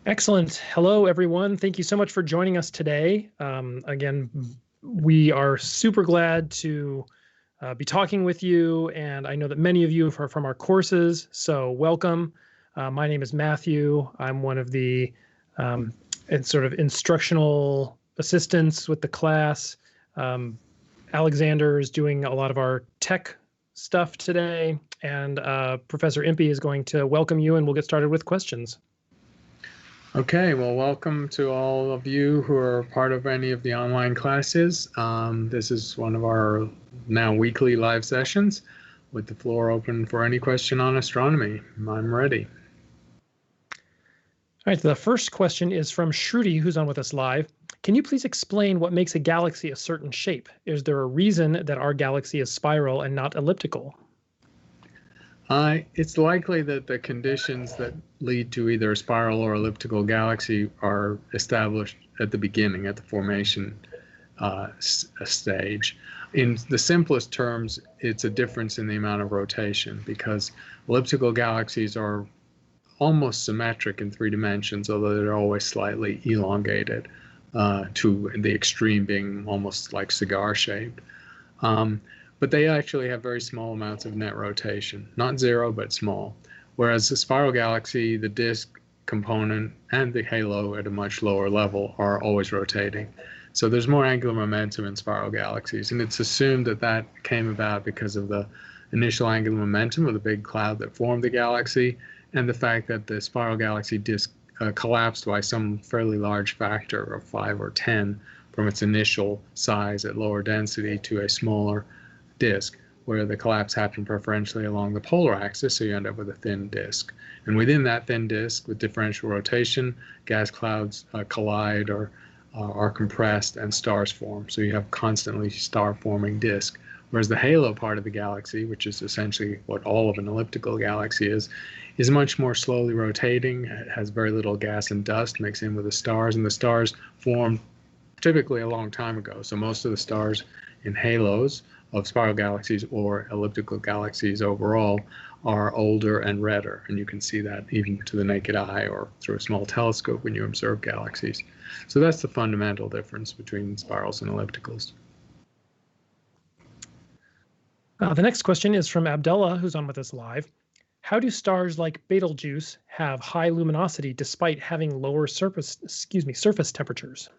Excellent. Hello, everyone. Thank you so much for joining us today. Again, we are super glad to be talking with you, and I know that many of you are from our courses, so welcome. My name is Matthew. I'm one of the sort of instructional assistants with the class. Alexander is doing a lot of our tech stuff today, and Professor Impey is going to welcome you, and we'll get started with questions. Okay, well, welcome to all of you who are part of any of the online classes. This is one of our now weekly live sessions with the floor open for any question on astronomy. I'm ready. All right, the first question is from Shruti, who's on with us live. Can you please explain what makes a galaxy a certain shape? Is there a reason that our galaxy is spiral and not elliptical? It's likely that the conditions that lead to either a spiral or elliptical galaxy are established at the beginning, at the formation stage. In the simplest terms, it's a difference in the amount of rotation, because elliptical galaxies are almost symmetric in 3 dimensions, although they're always slightly elongated, to the extreme being almost like cigar-shaped. But they actually have very small amounts of net rotation, not zero, but small. Whereas the spiral galaxy, the disk component and the halo at a much lower level are always rotating. So there's more angular momentum in spiral galaxies, and it's assumed that that came about because of the initial angular momentum of the big cloud that formed the galaxy, and the fact that the spiral galaxy disk collapsed by some fairly large factor of 5 or 10 from its initial size at lower density to a smaller disk, where the collapse happened preferentially along the polar axis, so you end up with a thin disk. And within that thin disk, with differential rotation, gas clouds collide or are compressed and stars form. So you have constantly star-forming disk. Whereas the halo part of the galaxy, which is essentially what all of an elliptical galaxy is much more slowly rotating. It has very little gas and dust mixed in with the stars, and the stars formed typically a long time ago. So most of the stars in halos of spiral galaxies or elliptical galaxies overall are older and redder, and you can see that even to the naked eye or through a small telescope when you observe galaxies. So that's the fundamental difference between spirals and ellipticals. The next question is from Abdullah, who's on with us live. How do stars like Betelgeuse have high luminosity despite having lower surface temperatures?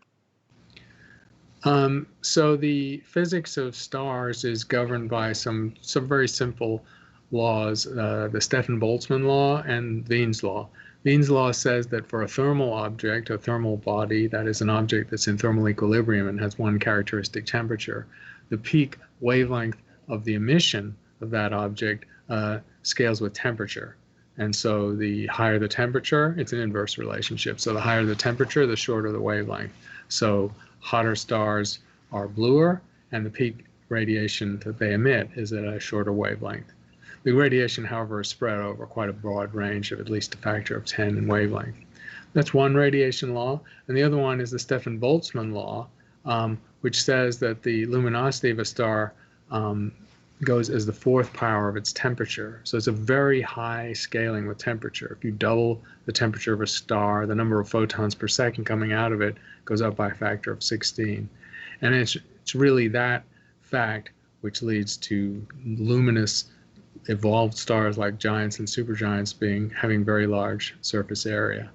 So the physics of stars is governed by some very simple laws, the Stefan-Boltzmann law and Wien's law. Wien's law says that for a thermal object, a thermal body, that is an object that's in thermal equilibrium and has one characteristic temperature, the peak wavelength of the emission of that object scales with temperature. And so the higher the temperature, it's an inverse relationship. So the higher the temperature, the shorter the wavelength. So hotter stars are bluer, and the peak radiation that they emit is at a shorter wavelength. The radiation, however, is spread over quite a broad range of at least a factor of 10 in wavelength. That's one radiation law. And the other one is the Stefan-Boltzmann law, which says that the luminosity of a star goes as the 4th power of its temperature. So it's a very high scaling with temperature. If you double the temperature of a star, the number of photons per second coming out of it goes up by a factor of 16. And it's really that fact which leads to luminous evolved stars like giants and supergiants having very large surface area.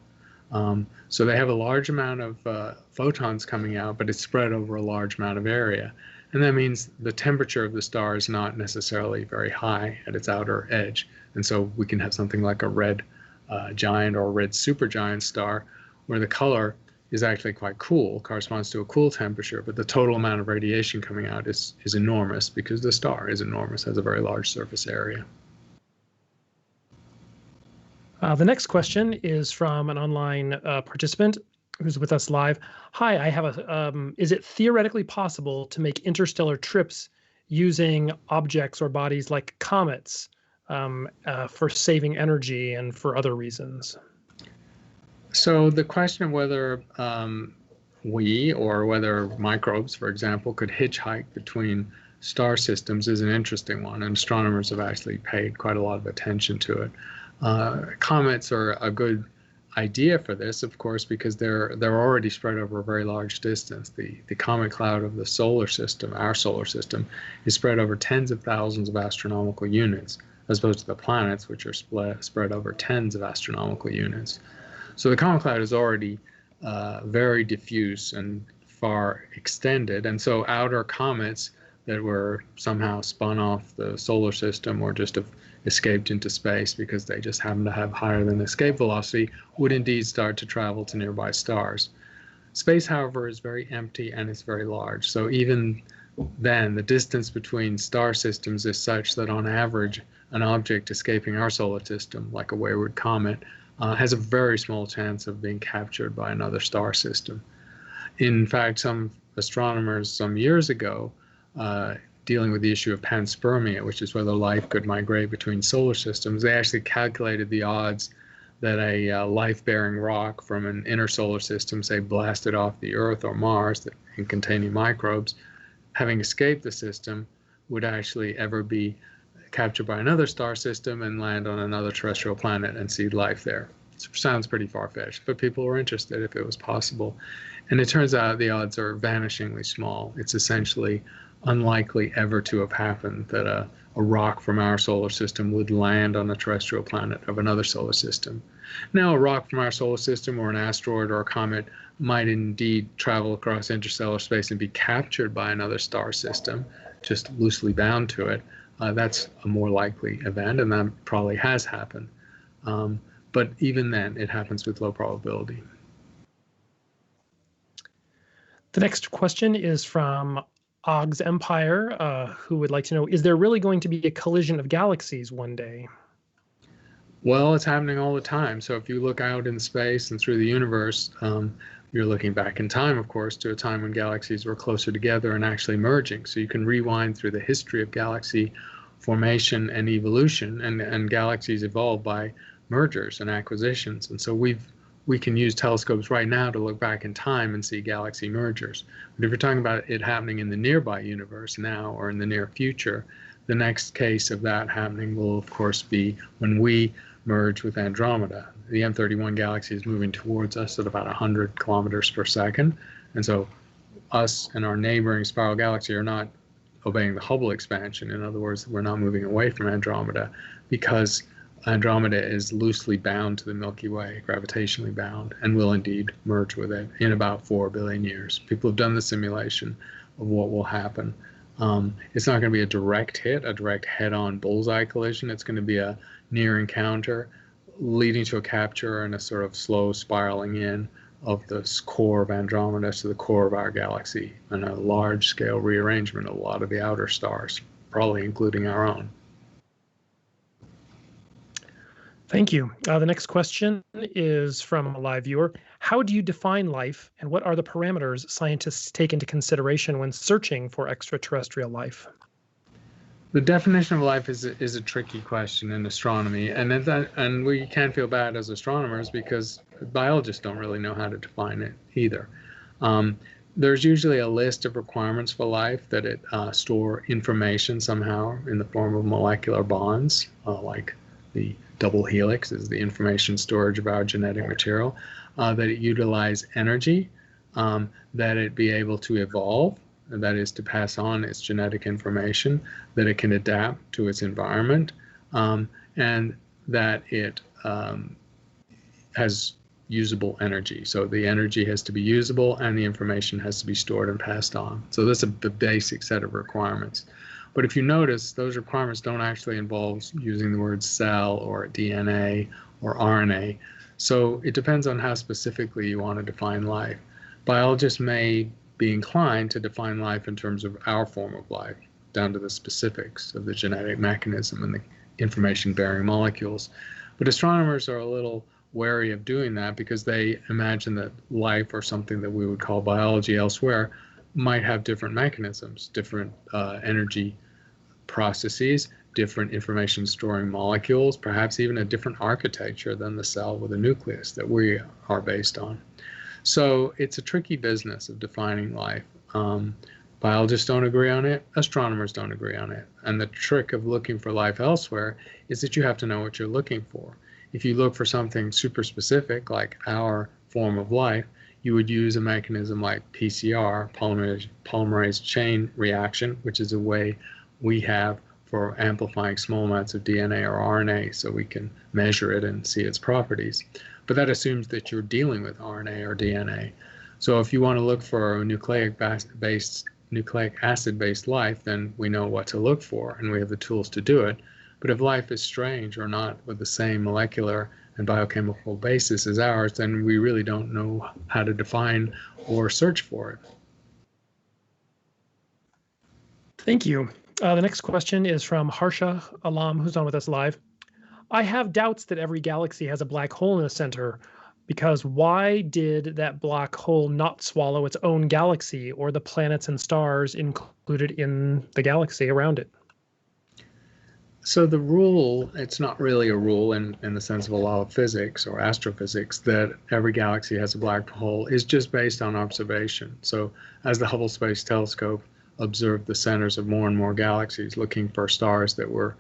So they have a large amount of photons coming out, but it's spread over a large amount of area. And that means the temperature of the star is not necessarily very high at its outer edge. And so we can have something like a red giant or a red supergiant star where the color is actually quite cool, corresponds to a cool temperature, but the total amount of radiation coming out is enormous because the star is enormous, has a very large surface area. The next question is from an online participant who's with us live. Hi, I have is it theoretically possible to make interstellar trips using objects or bodies like comets for saving energy and for other reasons? So the question of whether we or whether microbes, for example, could hitchhike between star systems is an interesting one, and astronomers have actually paid quite a lot of attention to it. Comets are a good idea for this, of course, because they're already spread over a very large distance. The comet cloud of the solar system, our solar system, is spread over tens of thousands of astronomical units, as opposed to the planets, which are spread over tens of astronomical units. So the comet cloud is already very diffuse and far extended, and so outer comets that were somehow spun off the solar system or just have escaped into space because they just happen to have higher than escape velocity would indeed start to travel to nearby stars. Space, however, is very empty and it's very large. So even then, the distance between star systems is such that on average, an object escaping our solar system, like a wayward comet, has a very small chance of being captured by another star system. In fact, some astronomers some years ago, dealing with the issue of panspermia, which is whether life could migrate between solar systems, they actually calculated the odds that a life-bearing rock from an inner solar system, say blasted off the Earth or Mars and containing microbes, having escaped the system, would actually ever be captured by another star system and land on another terrestrial planet and see life there. It sounds pretty far-fetched, but people were interested if it was possible. And it turns out the odds are vanishingly small. It's essentially unlikely ever to have happened that a rock from our solar system would land on a terrestrial planet of another solar system. Now, a rock from our solar system or an asteroid or a comet might indeed travel across interstellar space and be captured by another star system, just loosely bound to it. That's a more likely event, and that probably has happened. But even then, it happens with low probability. The next question is from Og's Empire, who would like to know, is there really going to be a collision of galaxies one day? Well, it's happening all the time. So if you look out in space and through the universe, you're looking back in time, of course, to a time when galaxies were closer together and actually merging. So you can rewind through the history of galaxy formation and evolution, and galaxies evolved by mergers and acquisitions. And so we can use telescopes right now to look back in time and see galaxy mergers. But if you're talking about it happening in the nearby universe now or in the near future, the next case of that happening will, of course, be when we merge with Andromeda. The M31 galaxy is moving towards us at about 100 kilometers per second. And so us and our neighboring spiral galaxy are not obeying the Hubble expansion. In other words, we're not moving away from Andromeda because Andromeda is loosely bound to the Milky Way, gravitationally bound, and will indeed merge with it in about 4 billion years. People have done the simulation of what will happen. It's not going to be a direct hit, a direct head-on bullseye collision. It's going to be a near encounter leading to a capture and a sort of slow spiraling in of the core of Andromeda to the core of our galaxy, and a large-scale rearrangement of a lot of the outer stars, probably including our own. Thank you. The next question is from a live viewer. How do you define life, and what are the parameters scientists take into consideration when searching for extraterrestrial life? The definition of life is a tricky question in astronomy, and we can't feel bad as astronomers because biologists don't really know how to define it either. There's usually a list of requirements for life that it store information somehow in the form of molecular bonds, like the double helix is the information storage of our genetic material, that it utilize energy, that it be able to evolve, that is to pass on its genetic information, that it can adapt to its environment, and that it has usable energy. So the energy has to be usable and the information has to be stored and passed on. So that's the basic set of requirements. But if you notice, those requirements don't actually involve using the word cell or DNA or RNA. So it depends on how specifically you want to define life. Biologists may be inclined to define life in terms of our form of life, down to the specifics of the genetic mechanism and the information-bearing molecules. But astronomers are a little wary of doing that because they imagine that life, or something that we would call biology elsewhere, might have different mechanisms, different energy processes, different information storing molecules, perhaps even a different architecture than the cell with a nucleus that we are based on. So it's a tricky business of defining life. Biologists don't agree on it, astronomers don't agree on it. And the trick of looking for life elsewhere is that you have to know what you're looking for. if you look for something super specific, like our form of life, you would use a mechanism like PCR, polymerase chain reaction, which is a way we have for amplifying small amounts of DNA or RNA so we can measure it and see its properties. But that assumes that you're dealing with RNA or DNA. So if you want to look for a nucleic acid-based life, then we know what to look for and we have the tools to do it. But if life is strange or not with the same molecular and biochemical basis as ours, then we really don't know how to define or search for it. Thank you. The next question is from Harsha Alam, who's on with us live. I have doubts that every galaxy has a black hole in the center, because why did that black hole not swallow its own galaxy or the planets and stars included in the galaxy around it? So the rule, it's not really a rule in the sense of a law of physics or astrophysics that every galaxy has a black hole, is just based on observation. So as the Hubble Space Telescope observed the centers of more and more galaxies, looking for stars that were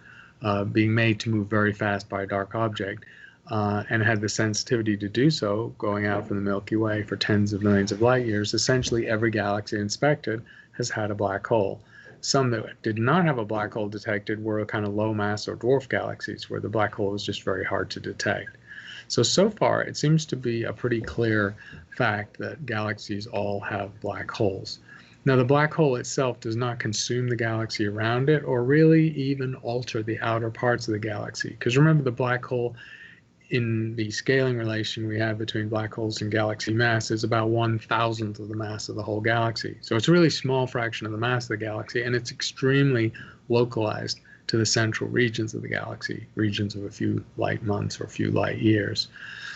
being made to move very fast by a dark object, and had the sensitivity to do so, going out from the Milky Way for tens of millions of light years, essentially every galaxy inspected has had a black hole. Some that did not have a black hole detected were kind of low mass or dwarf galaxies where the black hole was just very hard to detect. So far, it seems to be a pretty clear fact that galaxies all have black holes. Now, the black hole itself does not consume the galaxy around it or really even alter the outer parts of the galaxy. Because remember, the black hole, in the scaling relation we have between black holes and galaxy mass, is about 1,000th of the mass of the whole galaxy. So it's a really small fraction of the mass of the galaxy, and it's extremely localized to the central regions of the galaxy, regions of a few light months or a few light years.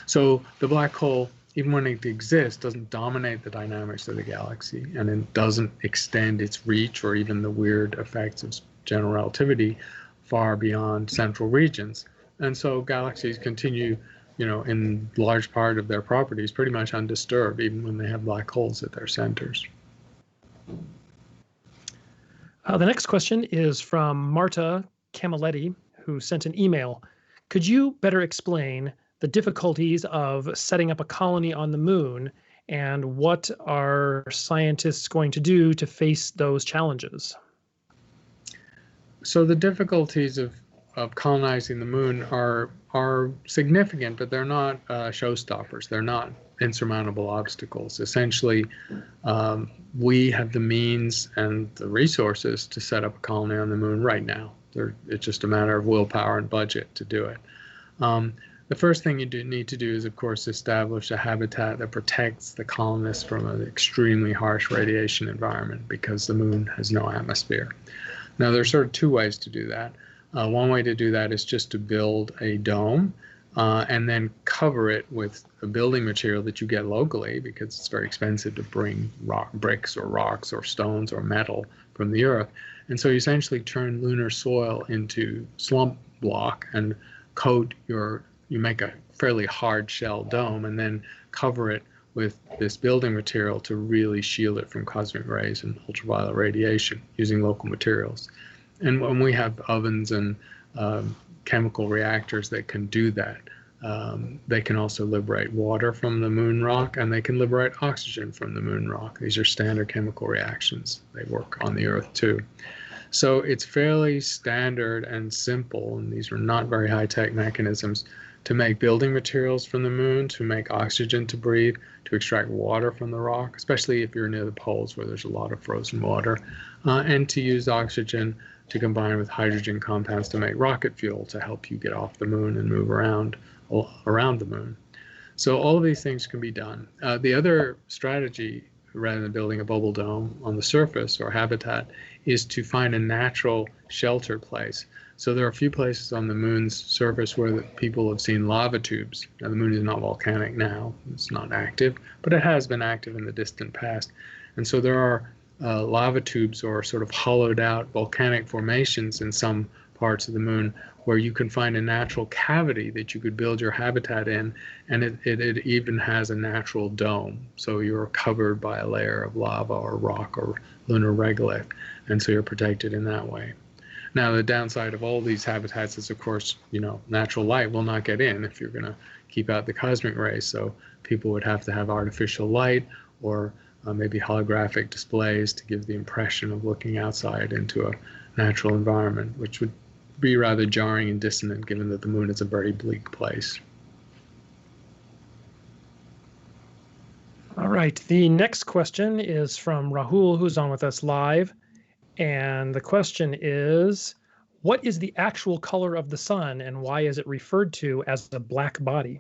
So the black hole, even when it exists, doesn't dominate the dynamics of the galaxy, and it doesn't extend its reach or even the weird effects of general relativity far beyond central regions. And so galaxies continue, in large part of their properties pretty much undisturbed, even when they have black holes at their centers. The next question is from Marta Camilletti, who sent an email. Could you better explain the difficulties of setting up a colony on the moon, and what are scientists going to do to face those challenges? So the difficulties of colonizing the moon are significant, but they're not showstoppers. They're not insurmountable obstacles. Essentially, we have the means and the resources to set up a colony on the moon right now. It's just a matter of willpower and budget to do it. The first thing you need to do is, of course, establish a habitat that protects the colonists from an extremely harsh radiation environment, because the moon has no atmosphere. Now, there's sort of two ways to do that. One way to do that is just to build a dome and then cover it with a building material that you get locally, because it's very expensive to bring bricks or rocks or stones or metal from the Earth. And so you essentially turn lunar soil into slump block and you make a fairly hard shell dome and then cover it with this building material to really shield it from cosmic rays and ultraviolet radiation using local materials. And when we have ovens and chemical reactors that can do that, they can also liberate water from the moon rock, and they can liberate oxygen from the moon rock. These are standard chemical reactions. They work on the Earth too. So it's fairly standard and simple, and these are not very high-tech mechanisms to make building materials from the moon, to make oxygen to breathe, to extract water from the rock, especially if you're near the poles where there's a lot of frozen water, and to use oxygen to combine with hydrogen compounds to make rocket fuel to help you get off the moon and move around the moon. So all of these things can be done. The other strategy, rather than building a bubble dome on the surface or habitat, is to find a natural shelter place. So there are a few places on the moon's surface where people have seen lava tubes. Now, the moon is not volcanic now, it's not active, but it has been active in the distant past. And so there are lava tubes or sort of hollowed out volcanic formations in some parts of the moon where you can find a natural cavity that you could build your habitat in, and it even has a natural dome. So you're covered by a layer of lava or rock or lunar regolith, and so you're protected in that way. Now, the downside of all these habitats is, of course, natural light will not get in if you're going to keep out the cosmic rays. So people would have to have artificial light or maybe holographic displays to give the impression of looking outside into a natural environment, which would be rather jarring and dissonant given that the moon is a very bleak place. All right, the next question is from Rahul, who's on with us live. And the question is, what is the actual color of the sun and why is it referred to as a black body?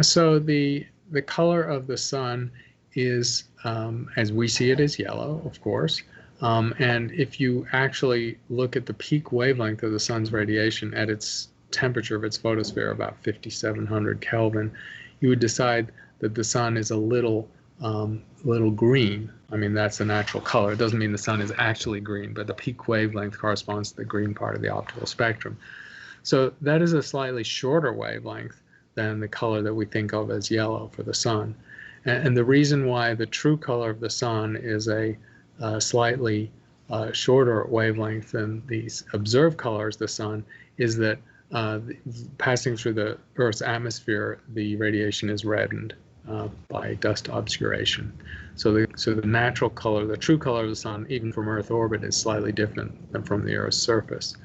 So the color of the sun is, as we see it, is yellow, of course. And if you actually look at the peak wavelength of the sun's radiation at its temperature of its photosphere, about 5,700 Kelvin, you would decide that the sun is a little green. I mean, that's a natural color. It doesn't mean the sun is actually green, but the peak wavelength corresponds to the green part of the optical spectrum. So that is a slightly shorter wavelength than the color that we think of as yellow for the sun. And the reason why the true color of the sun is a slightly shorter wavelength than these observed colors of the sun is that passing through the Earth's atmosphere, the radiation is reddened by dust obscuration. So the natural color, the true color of the sun, even from Earth orbit, is slightly different than from the Earth's surface.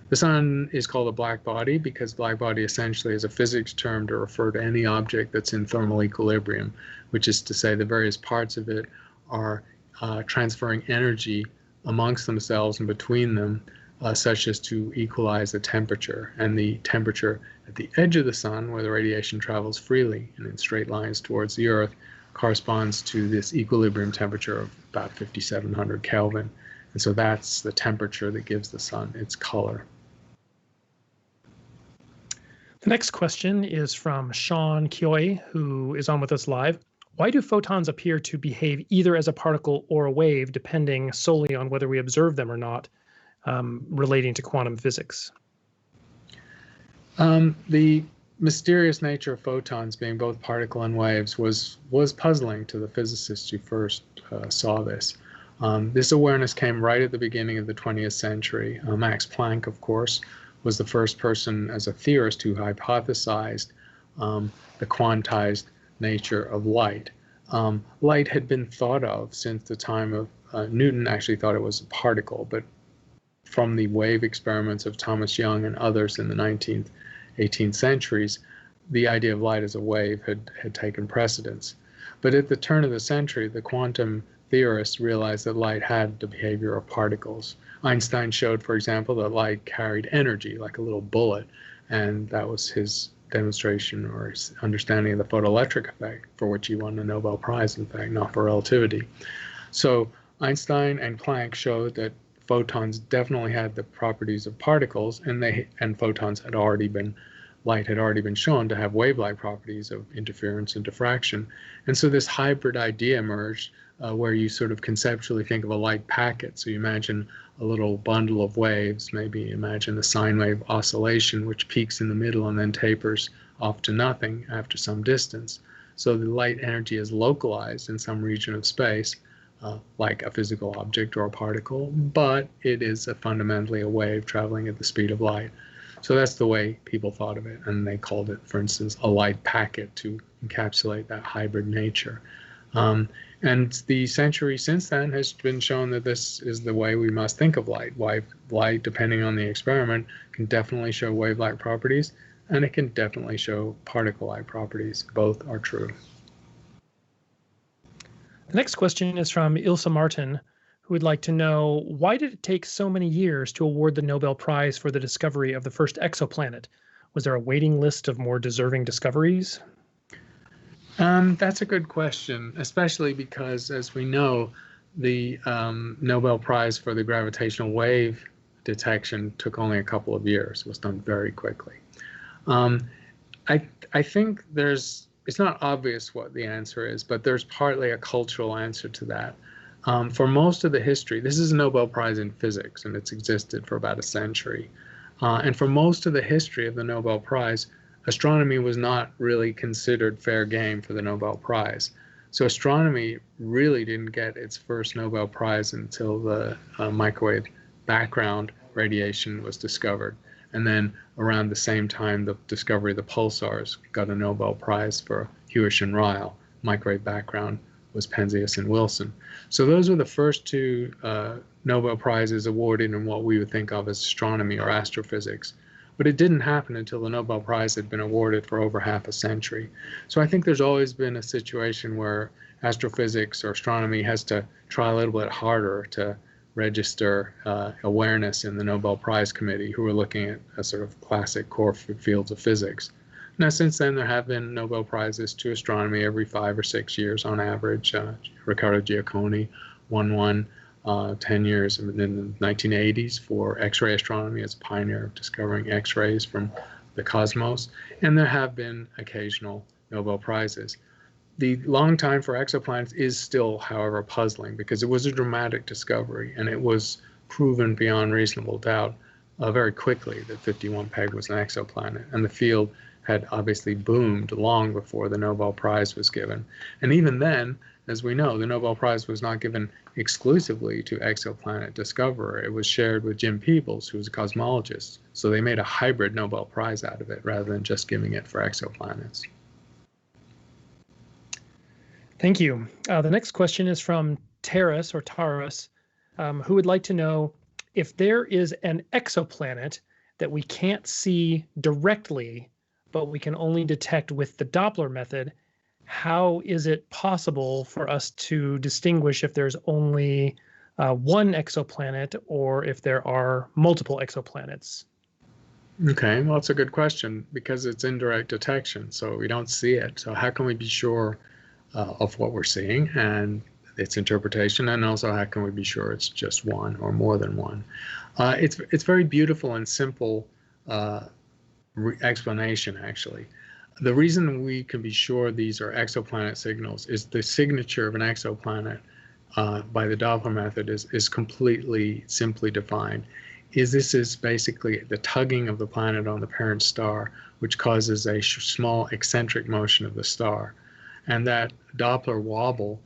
The sun is called a black body because black body essentially is a physics term to refer to any object that's in thermal equilibrium, which is to say the various parts of it are transferring energy amongst themselves and between them, such as to equalize the temperature. And the temperature at the edge of the sun, where the radiation travels freely and in straight lines towards the Earth, corresponds to this equilibrium temperature of about 5,700 Kelvin. And so that's the temperature that gives the sun its color. The next question is from Sean Kyoy, who is on with us live. Why do photons appear to behave either as a particle or a wave, depending solely on whether we observe them or not, relating to quantum physics? The mysterious nature of photons being both particle and waves was puzzling to the physicists who first saw this. This awareness came right at the beginning of the 20th century. Max Planck, of course, was the first person as a theorist who hypothesized the quantized nature of light. Light had been thought of since the time of Newton actually thought it was a particle, but from the wave experiments of Thomas Young and others in the 19th, 18th centuries, the idea of light as a wave had taken precedence. But at the turn of the century, the quantum theorists realized that light had the behavior of particles. Einstein showed, for example, that light carried energy like a little bullet, and that was his demonstration or his understanding of the photoelectric effect, for which he won the Nobel Prize, in fact, not for relativity. So Einstein and Planck showed that photons definitely had the properties of particles, and photons had already been, light had already been shown to have wave-like properties of interference and diffraction. And so this hybrid idea emerged where you sort of conceptually think of a light packet. So you imagine a little bundle of waves, maybe imagine the sine wave oscillation, which peaks in the middle and then tapers off to nothing after some distance. So the light energy is localized in some region of space, like a physical object or a particle, but it is fundamentally a wave traveling at the speed of light. So that's the way people thought of it, and they called it, for instance, a light packet to encapsulate that hybrid nature. And the century since then has been shown that this is the way we must think of light. Light, depending on the experiment, can definitely show wave-like properties, and it can definitely show particle-like properties. Both are true. The next question is from Ilse Martin, who would like to know, why did it take so many years to award the Nobel Prize for the discovery of the first exoplanet? Was there a waiting list of more deserving discoveries? That's a good question, especially because, as we know, the Nobel Prize for the gravitational wave detection took only a couple of years. It was done very quickly. I think it's not obvious what the answer is, but there's partly a cultural answer to that. For most of the history, this is a Nobel Prize in physics, and it's existed for about a century. And for most of the history of the Nobel Prize, astronomy was not really considered fair game for the Nobel Prize. So astronomy really didn't get its first Nobel Prize until the microwave background radiation was discovered. And then around the same time, the discovery of the pulsars got a Nobel Prize for Hewish and Ryle. Microwave background was Penzias and Wilson. So those were the first two Nobel Prizes awarded in what we would think of as astronomy or astrophysics. But it didn't happen until the Nobel Prize had been awarded for over half a century. So I think there's always been a situation where astrophysics or astronomy has to try a little bit harder to register awareness in the Nobel Prize Committee, who are looking at a sort of classic core fields of physics. Now, since then, there have been Nobel Prizes to astronomy every 5 or 6 years on average. Riccardo Giacconi won one 10 years in the 1980s for X-ray astronomy as a pioneer of discovering X-rays from the cosmos. And there have been occasional Nobel Prizes. The long time for exoplanets is still, however, puzzling because it was a dramatic discovery and it was proven beyond reasonable doubt very quickly that 51 Peg was an exoplanet. And the field had obviously boomed long before the Nobel Prize was given. And even then, as we know, the Nobel Prize was not given exclusively to exoplanet discoverer. It was shared with Jim Peebles, who was a cosmologist. So they made a hybrid Nobel Prize out of it rather than just giving it for exoplanets. Thank you. The next question is from Taras, who would like to know if there is an exoplanet that we can't see directly, but we can only detect with the Doppler method. How is it possible for us to distinguish if there's only one exoplanet or if there are multiple exoplanets? Okay, well, it's a good question because it's indirect detection, so we don't see it. So how can we be sure of what we're seeing and its interpretation, and also how can we be sure it's just one or more than one? It's very beautiful and simple explanation, actually. The reason we can be sure these are exoplanet signals is the signature of an exoplanet by the Doppler method is completely simply defined. This is basically the tugging of the planet on the parent star, which causes a small eccentric motion of the star. And that Doppler wobble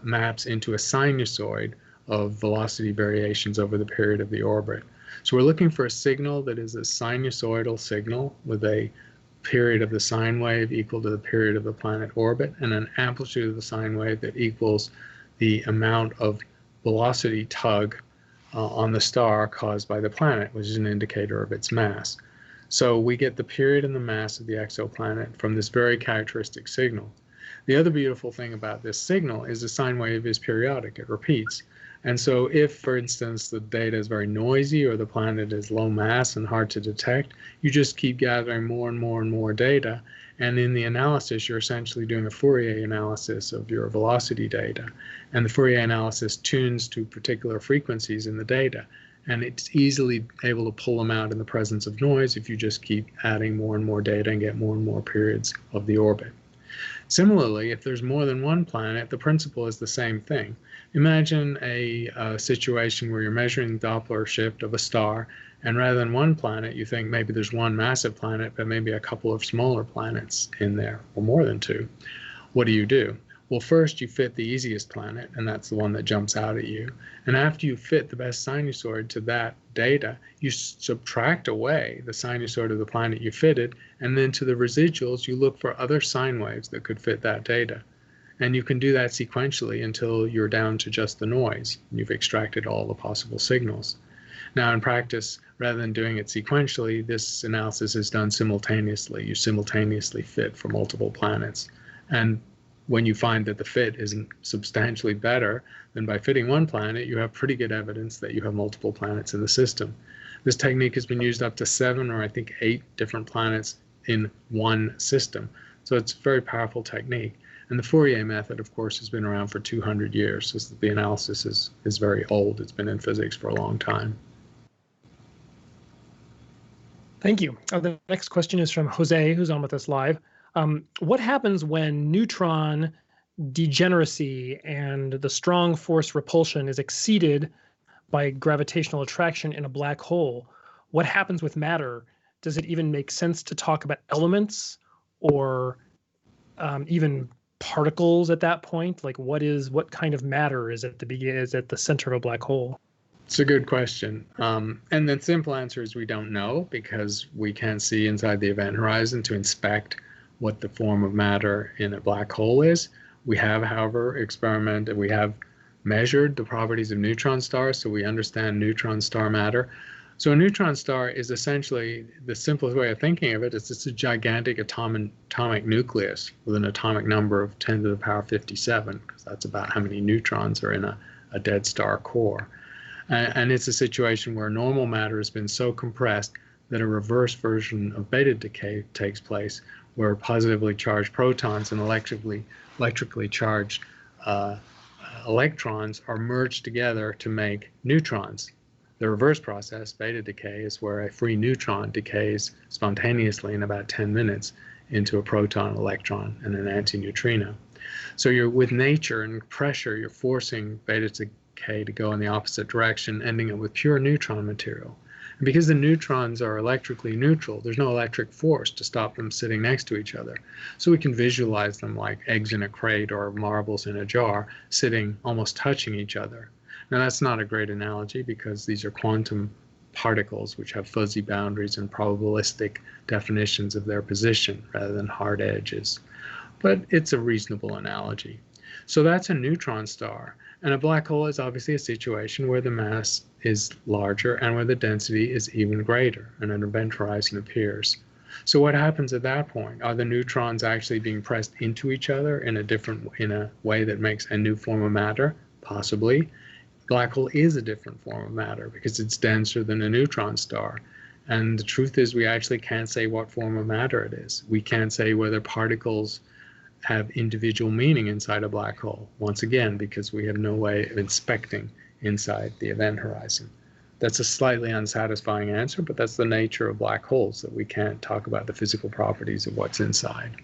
maps into a sinusoid of velocity variations over the period of the orbit. So we're looking for a signal that is a sinusoidal signal with a period of the sine wave equal to the period of the planet orbit and an amplitude of the sine wave that equals the amount of velocity tug on the star caused by the planet, which is an indicator of its mass. So we get the period and the mass of the exoplanet from this very characteristic signal. The other beautiful thing about this signal is the sine wave is periodic, it repeats. And so if, for instance, the data is very noisy or the planet is low mass and hard to detect, you just keep gathering more and more and more data. And in the analysis, you're essentially doing a Fourier analysis of your velocity data. And the Fourier analysis tunes to particular frequencies in the data. And it's easily able to pull them out in the presence of noise if you just keep adding more and more data and get more and more periods of the orbit. Similarly, if there's more than one planet, the principle is the same thing. Imagine a situation where you're measuring the Doppler shift of a star, and rather than one planet, you think maybe there's one massive planet, but maybe a couple of smaller planets in there, or more than two. What do? Well, first you fit the easiest planet, and that's the one that jumps out at you. And after you fit the best sinusoid to that data, you subtract away the sinusoid of the planet you fitted, and then to the residuals, you look for other sine waves that could fit that data. And you can do that sequentially until you're down to just the noise. You've extracted all the possible signals. Now, in practice, rather than doing it sequentially, this analysis is done simultaneously. You simultaneously fit for multiple planets. And when you find that the fit isn't substantially better than by fitting one planet, you have pretty good evidence that you have multiple planets in the system. This technique has been used up to 7 or I think 8 different planets in one system. So it's a very powerful technique. And the Fourier method, of course, has been around for 200 years. So the analysis is very old. It's been in physics for a long time. Thank you. The next question is from Jose, who's on with us live. What happens when neutron degeneracy and the strong force repulsion is exceeded by gravitational attraction in a black hole? What happens with matter? Does it even make sense to talk about elements or even particles at that point? Like what kind of matter is at the center of a black hole? It's a good question. And the simple answer is we don't know because we can't see inside the event horizon to inspect what the form of matter in a black hole is. We have, however, we have measured the properties of neutron stars, so we understand neutron star matter. So a neutron star is essentially, the simplest way of thinking of it is it's a gigantic atomic nucleus with an atomic number of 10 to the power 57, because that's about how many neutrons are in a dead star core. And it's a situation where normal matter has been so compressed that a reverse version of beta decay takes place, where positively charged protons and electrically charged electrons are merged together to make neutrons. The reverse process, beta decay, is where a free neutron decays spontaneously in about 10 minutes into a proton, electron, and an antineutrino. So you're with nature and pressure, you're forcing beta decay to go in the opposite direction, ending up with pure neutron material. And because the neutrons are electrically neutral, there's no electric force to stop them sitting next to each other. So we can visualize them like eggs in a crate or marbles in a jar, sitting almost touching each other. Now that's not a great analogy because these are quantum particles which have fuzzy boundaries and probabilistic definitions of their position rather than hard edges. But it's a reasonable analogy. So that's a neutron star. And a black hole is obviously a situation where the mass is larger and where the density is even greater and an event horizon appears. So what happens at that point? Are the neutrons actually being pressed into each other in a way that makes a new form of matter? Possibly. Black hole is a different form of matter because it's denser than a neutron star. And the truth is we actually can't say what form of matter it is. We can't say whether particles have individual meaning inside a black hole, once again, because we have no way of inspecting inside the event horizon. That's a slightly unsatisfying answer, but that's the nature of black holes, that we can't talk about the physical properties of what's inside.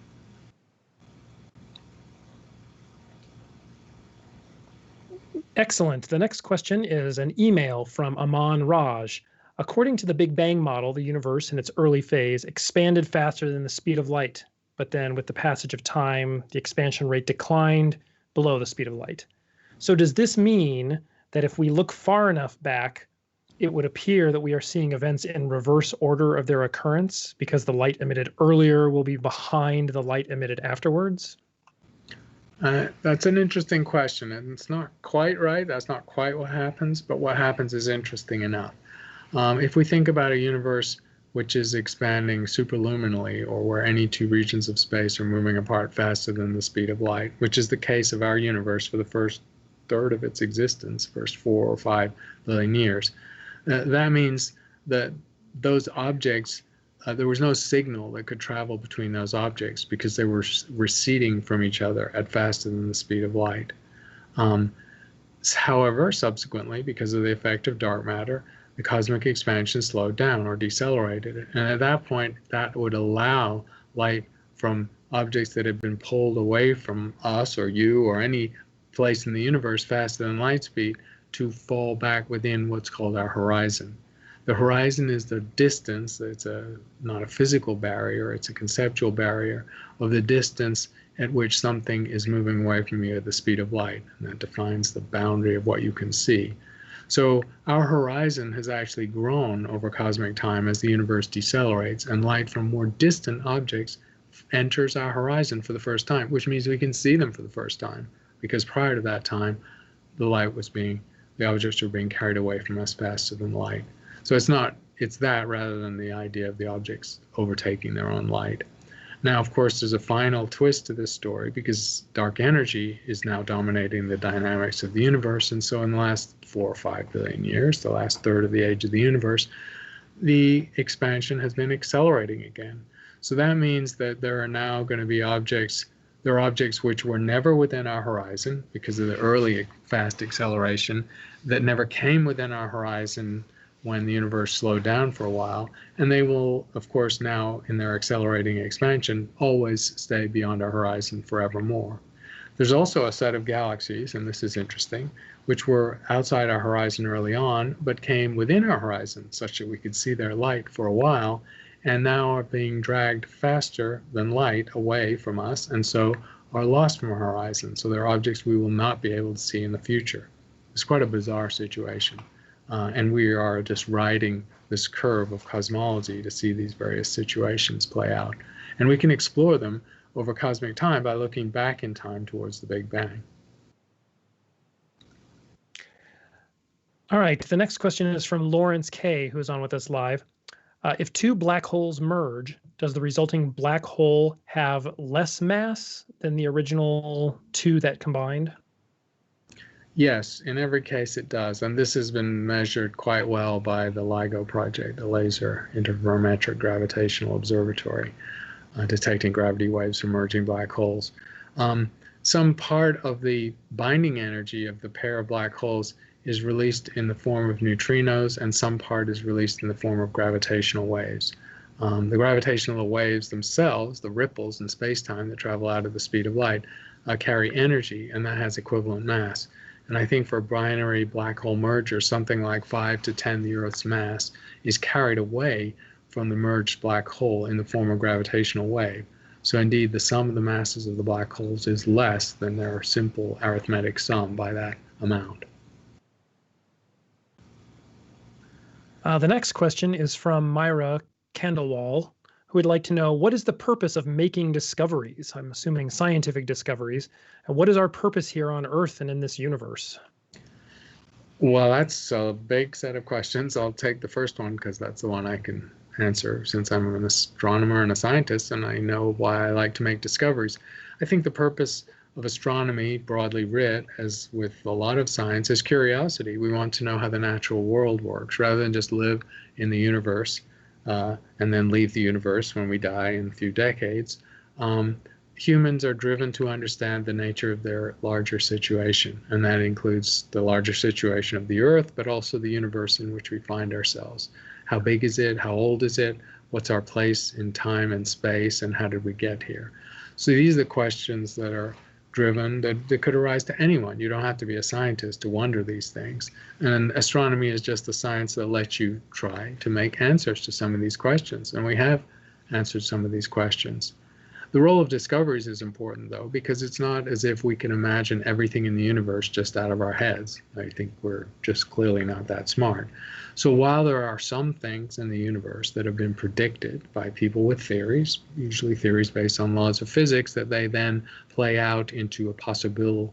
Excellent. The next question is an email from Aman Raj. According to the Big Bang model, the universe in its early phase expanded faster than the speed of light. But then with the passage of time, the expansion rate declined below the speed of light. So does this mean that if we look far enough back, it would appear that we are seeing events in reverse order of their occurrence because the light emitted earlier will be behind the light emitted afterwards? That's an interesting question, and it's not quite right. That's not quite what happens, but what happens is interesting enough. If we think about a universe which is expanding superluminally, or where any two regions of space are moving apart faster than the speed of light, which is the case of our universe for the first third of its existence, first 4 or 5 billion years, that means that those objects, there was no signal that could travel between those objects because they were receding from each other at faster than the speed of light. However, subsequently, because of the effect of dark matter, the cosmic expansion slowed down or decelerated. And at that point, that would allow light from objects that had been pulled away from us or you or any place in the universe faster than light speed to fall back within what's called our horizon. The horizon is the distance, it's not a physical barrier, it's a conceptual barrier of the distance at which something is moving away from you at the speed of light. And that defines the boundary of what you can see. So our horizon has actually grown over cosmic time as the universe decelerates, and light from more distant objects enters our horizon for the first time, which means we can see them for the first time, because prior to that time, the objects were being carried away from us faster than light. So it's that rather than the idea of the objects overtaking their own light. Now, of course, there's a final twist to this story because dark energy is now dominating the dynamics of the universe. And so in the last 4 or 5 billion years, the last third of the age of the universe, the expansion has been accelerating again. So that means that there are now going to be objects which were never within our horizon because of the early fast acceleration, that never came within our horizon when the universe slowed down for a while, and they will, of course, now in their accelerating expansion, always stay beyond our horizon forevermore. There's also a set of galaxies, and this is interesting, which were outside our horizon early on, but came within our horizon such that we could see their light for a while, and now are being dragged faster than light away from us, and so are lost from our horizon. So they're objects we will not be able to see in the future. It's quite a bizarre situation. And we are just riding this curve of cosmology to see these various situations play out. And we can explore them over cosmic time by looking back in time towards the Big Bang. All right, the next question is from Lawrence K., who is on with us live. If two black holes merge, does the resulting black hole have less mass than the original two that combined? Yes, in every case it does. And this has been measured quite well by the LIGO project, the Laser Interferometric Gravitational Observatory, detecting gravity waves from merging black holes. Some part of the binding energy of the pair of black holes is released in the form of neutrinos, and some part is released in the form of gravitational waves. The gravitational waves themselves, the ripples in space-time that travel out at the speed of light, carry energy, and that has equivalent mass. And I think for a binary black hole merger, something like 5 to 10 the Earth's mass is carried away from the merged black hole in the form of gravitational wave. So indeed, the sum of the masses of the black holes is less than their simple arithmetic sum by that amount. The next question is from Myra Candlewall, who would like to know, what is the purpose of making discoveries? I'm assuming scientific discoveries. And what is our purpose here on Earth and in this universe? Well, that's a big set of questions. I'll take the first one because that's the one I can answer, since I'm an astronomer and a scientist, and I know why I like to make discoveries. I think the purpose of astronomy, broadly writ, as with a lot of science, is curiosity. We want to know how the natural world works, rather than just live in the universe and then leave the universe when we die in a few decades. Humans are driven to understand the nature of their larger situation, and that includes the larger situation of the Earth, but also the universe in which we find ourselves. How big is it? How old is it? What's our place in time and space, and how did we get here? So these are the questions that are driven, that could arise to anyone. You don't have to be a scientist to wonder these things. And astronomy is just the science that lets you try to make answers to some of these questions. And we have answered some of these questions. The role of discoveries is important, though, because it's not as if we can imagine everything in the universe just out of our heads. I think we're just clearly not that smart. So while there are some things in the universe that have been predicted by people with theories, usually theories based on laws of physics, that they then play out into a possible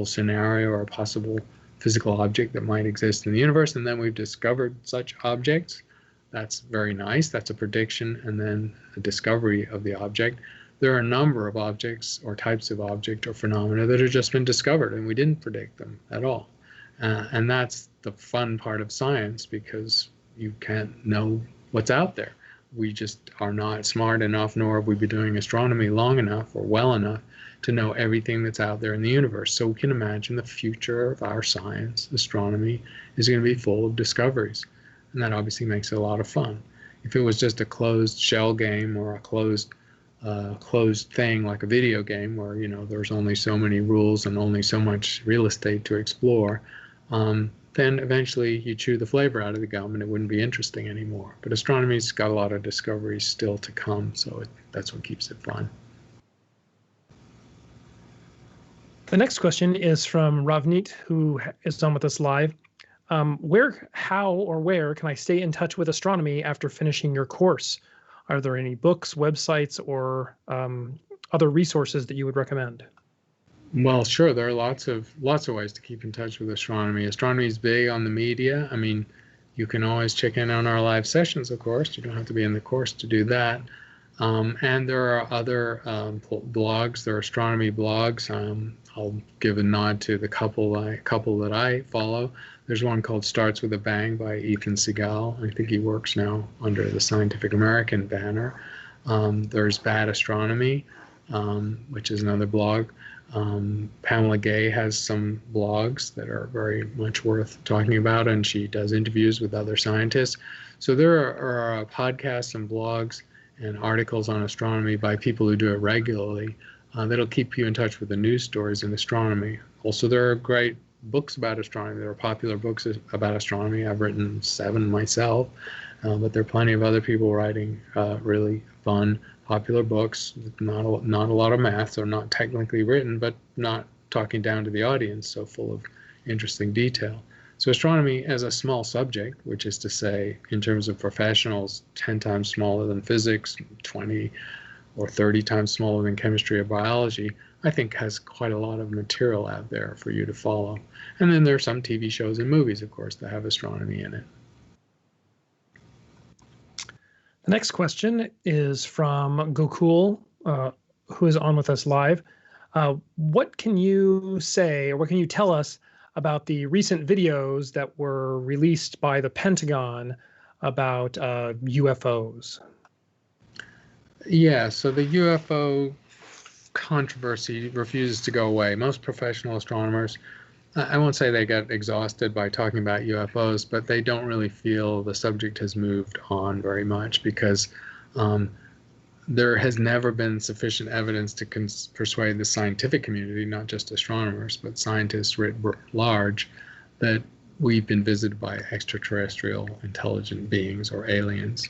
scenario or a possible physical object that might exist in the universe, and then we've discovered such objects. That's very nice. That's a prediction and then a discovery of the object. There are a number of objects or types of object or phenomena that have just been discovered, and we didn't predict them at all. And that's the fun part of science, because you can't know what's out there. We just are not smart enough, nor have we been doing astronomy long enough or well enough to know everything that's out there in the universe. So we can imagine the future of our science, astronomy, is going to be full of discoveries. And that obviously makes it a lot of fun. If it was just a closed shell game or a closed thing like a video game where, you know, there's only so many rules and only so much real estate to explore, then eventually you chew the flavor out of the gum and it wouldn't be interesting anymore. But astronomy's got a lot of discoveries still to come, so that's what keeps it fun. The next question is from Ravneet, who is on with us live. Where can I stay in touch with astronomy after finishing your course? Are there any books, websites, or other resources that you would recommend? Well, sure. There are lots of ways to keep in touch with astronomy. Astronomy is big on the media. I mean, you can always check in on our live sessions, of course. You don't have to be in the course to do that. And there are other blogs. There are astronomy blogs. I'll give a nod to the couple that I follow. There's one called Starts with a Bang by Ethan Segal. I think he works now under the Scientific American banner. There's Bad Astronomy, which is another blog. Pamela Gay has some blogs that are very much worth talking about, and she does interviews with other scientists. So there are podcasts and blogs and articles on astronomy by people who do it regularly that'll keep you in touch with the news stories in astronomy. Also, there are great books about astronomy. There are popular books about astronomy. I've written 7 myself, but there are plenty of other people writing really fun, popular books. Not a lot of math, so not technically written, but not talking down to the audience, so full of interesting detail. So astronomy as a small subject, which is to say, in terms of professionals, 10 times smaller than physics, 20 or 30 times smaller than chemistry or biology, I think has quite a lot of material out there for you to follow. And then there are some TV shows and movies, of course, that have astronomy in it. The next question is from Gokul, who is on with us live. What can you say, or what can you tell us about the recent videos that were released by the Pentagon about UFOs? Yeah, so the UFO controversy refuses to go away. Most professional astronomers, I won't say they get exhausted by talking about UFOs, but they don't really feel the subject has moved on very much because there has never been sufficient evidence to persuade the scientific community, not just astronomers, but scientists writ large, that we've been visited by extraterrestrial intelligent beings or aliens.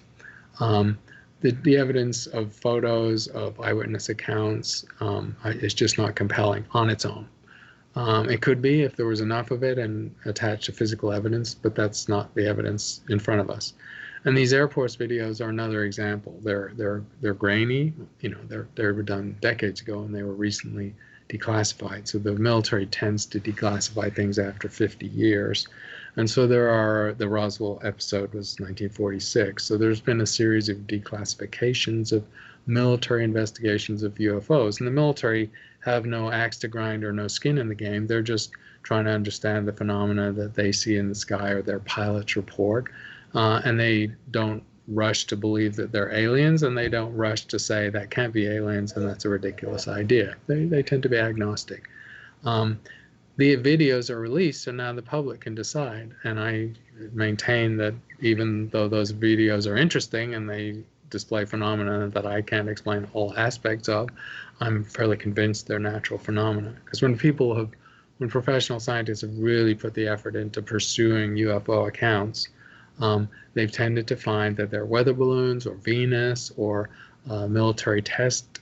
The evidence of photos, of eyewitness accounts, is just not compelling on its own. It could be if there was enough of it and attached to physical evidence, but that's not the evidence in front of us. And these Air Force videos are another example. They're grainy. You know, they were done decades ago, and they were recently declassified. So the military tends to declassify things after 50 years. And so the Roswell episode was 1946. So there's been a series of declassifications of military investigations of UFOs. And the military have no axe to grind or no skin in the game. They're just trying to understand the phenomena that they see in the sky or their pilots report. And they don't rush to believe that they're aliens, and they don't rush to say that can't be aliens and that's a ridiculous idea. They tend to be agnostic. The videos are released, so now the public can decide. And I maintain that even though those videos are interesting and they display phenomena that I can't explain all aspects of, I'm fairly convinced they're natural phenomena. Because when professional scientists have really put the effort into pursuing UFO accounts, they've tended to find that they're weather balloons or Venus or military test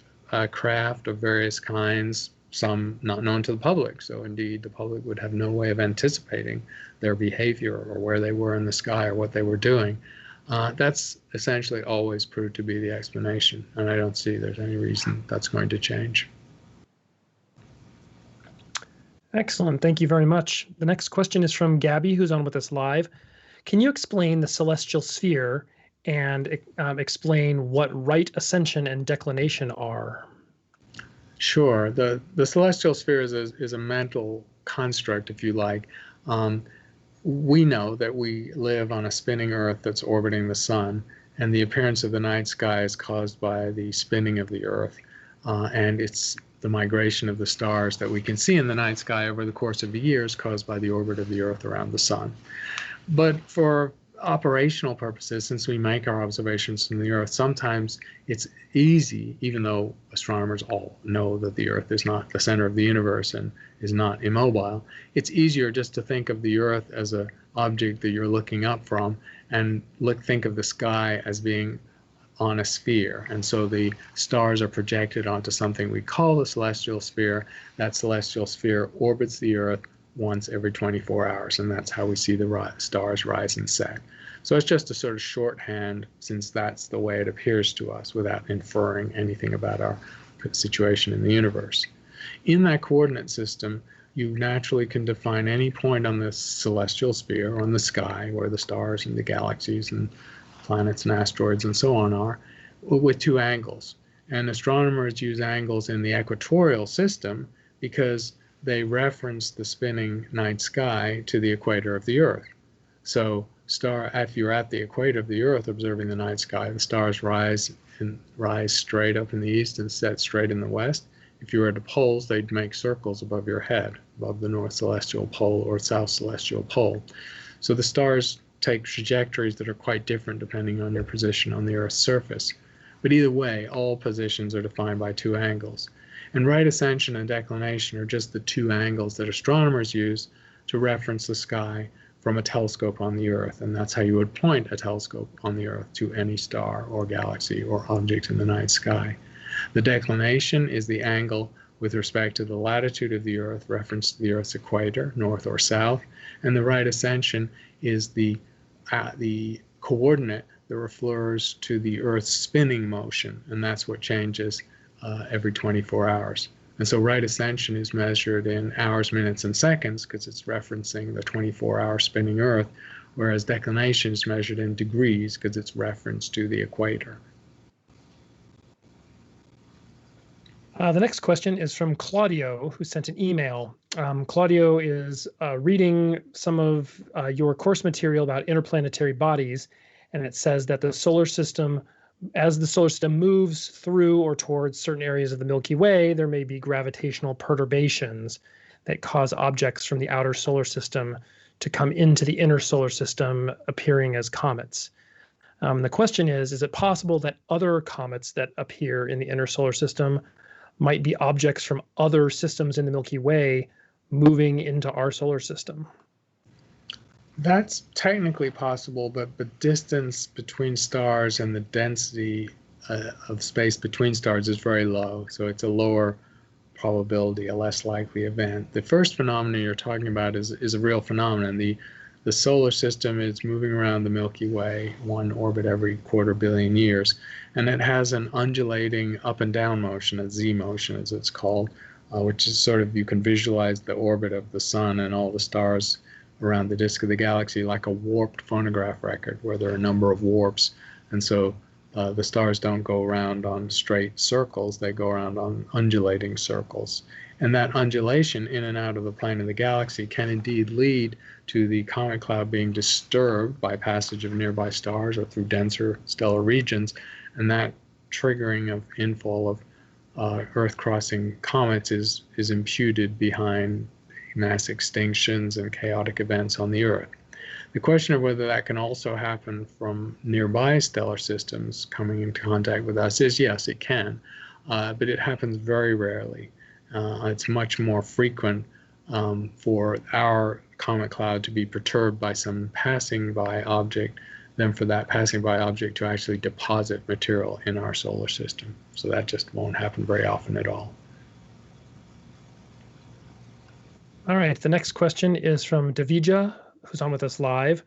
craft of various kinds, some not known to the public. So indeed, the public would have no way of anticipating their behavior or where they were in the sky or what they were doing. That's essentially always proved to be the explanation, and I don't see there's any reason that's going to change. Excellent. Thank you very much. The next question is from Gabby, who's on with us live. Can you explain the celestial sphere and explain what right ascension and declination are? Sure. The celestial sphere is a mental construct, if you like. We know that we live on a spinning Earth that's orbiting the sun, and the appearance of the night sky is caused by the spinning of the Earth, and it's the migration of the stars that we can see in the night sky over the course of years caused by the orbit of the Earth around the sun. But for operational purposes, since we make our observations from the Earth, sometimes it's easy, even though astronomers all know that the Earth is not the center of the universe and is not immobile, it's easier just to think of the Earth as an object that you're looking up from and think of the sky as being on a sphere. And so the stars are projected onto something we call the celestial sphere. That celestial sphere orbits the Earth once every 24 hours, and that's how we see the stars rise and set. So it's just a sort of shorthand, since that's the way it appears to us without inferring anything about our situation in the universe. In that coordinate system, you naturally can define any point on the celestial sphere or on the sky where the stars and the galaxies and planets and asteroids and so on are, with two angles. And astronomers use angles in the equatorial system because they reference the spinning night sky to the equator of the Earth. So if you're at the equator of the Earth observing the night sky, the stars rise straight up in the east and set straight in the west. If you were at the poles, they'd make circles above your head, above the north celestial pole or south celestial pole. So the stars take trajectories that are quite different depending on their position on the Earth's surface. But either way, all positions are defined by two angles. And right ascension and declination are just the two angles that astronomers use to reference the sky from a telescope on the Earth. And that's how you would point a telescope on the Earth to any star or galaxy or object in the night sky. The declination is the angle with respect to the latitude of the Earth, reference to the Earth's equator, north or south, and the right ascension is the coordinate that refers to the Earth's spinning motion, and that's what changes every 24 hours. And so right ascension is measured in hours, minutes, and seconds because it's referencing the 24-hour spinning Earth, whereas declination is measured in degrees because it's reference to the equator. The next question is from Claudio, who sent an email. Claudio is reading some of your course material about interplanetary bodies, and it says that the solar system, as the solar system moves through or towards certain areas of the Milky Way, there may be gravitational perturbations that cause objects from the outer solar system to come into the inner solar system, appearing as comets. The question is it possible that other comets that appear in the inner solar system might be objects from other systems in the Milky Way moving into our solar system? That's technically possible, but the distance between stars and the density of space between stars is very low, so it's a lower probability, a less likely event. The first phenomenon you're talking about is a real phenomenon. The solar system is moving around the Milky Way, one orbit every 250 million years, and it has an undulating up and down motion, a Z motion as it's called, which is sort of, you can visualize the orbit of the sun and all the stars around the disk of the galaxy like a warped phonograph record where there are a number of warps, and so the stars don't go around on straight circles, they go around on undulating circles. And that undulation in and out of the plane of the galaxy can indeed lead to the comet cloud being disturbed by passage of nearby stars or through denser stellar regions, and that triggering of infall of Earth-crossing comets is imputed behind mass extinctions and chaotic events on the Earth. The question of whether that can also happen from nearby stellar systems coming into contact with us is yes, it can, but it happens very rarely. It's much more frequent for our comet cloud to be perturbed by some passing by object than for that passing by object to actually deposit material in our solar system. So that just won't happen very often at all. All right, the next question is from Davija, who's on with us live.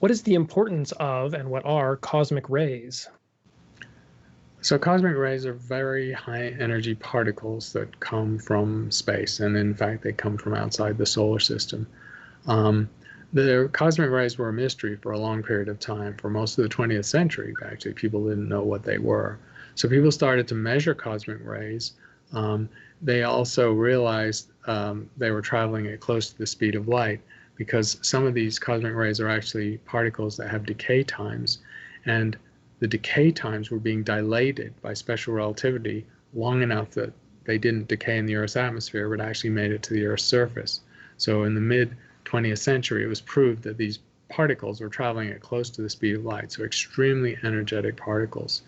What is the importance of and what are cosmic rays? So cosmic rays are very high energy particles that come from space, and in fact they come from outside the solar system. The cosmic rays were a mystery for a long period of time. For most of the 20th century, actually, people didn't know what they were. So people started to measure cosmic rays. They also realized they were traveling at close to the speed of light, because some of these cosmic rays are actually particles that have decay times, and the decay times were being dilated by special relativity long enough that they didn't decay in the Earth's atmosphere, but actually made it to the Earth's surface. So in the mid-20th century, it was proved that these particles were traveling at close to the speed of light, so extremely energetic particles.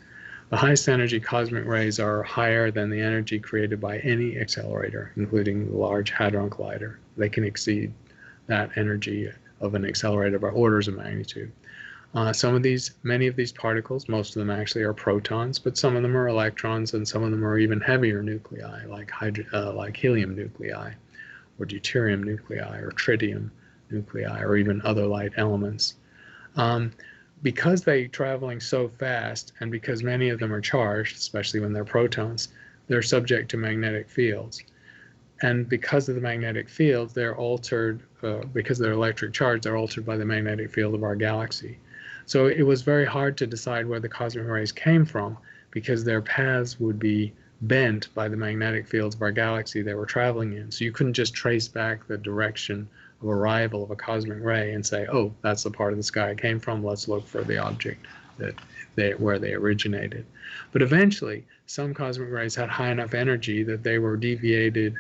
The highest energy cosmic rays are higher than the energy created by any accelerator, including the Large Hadron Collider. They can exceed that energy of an accelerator by orders of magnitude. Many of these particles, most of them actually are protons, but some of them are electrons, and some of them are even heavier nuclei, like helium nuclei, or deuterium nuclei, or tritium nuclei, or even other light elements. Because they're traveling so fast, and because many of them are charged, especially when they're protons, they're subject to magnetic fields. And because of the magnetic fields, they're altered, because they're electric charged, they're altered by the magnetic field of our galaxy. So it was very hard to decide where the cosmic rays came from, because their paths would be bent by the magnetic fields of our galaxy they were traveling in. So you couldn't just trace back the direction of arrival of a cosmic ray and say, oh, that's the part of the sky it came from, let's look for the object where they originated. But eventually, some cosmic rays had high enough energy that they were deviated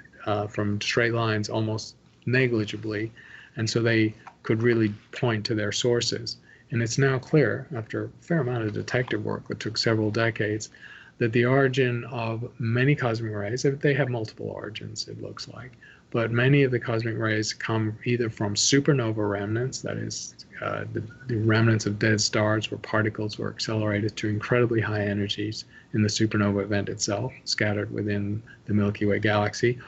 from straight lines almost negligibly, and so they could really point to their sources. And it's now clear, after a fair amount of detective work that took several decades, that the origin of many cosmic rays, they have multiple origins, it looks like, But many of the cosmic rays come either from supernova remnants, that is, the remnants of dead stars where particles were accelerated to incredibly high energies in the supernova event itself, scattered within the Milky Way galaxy,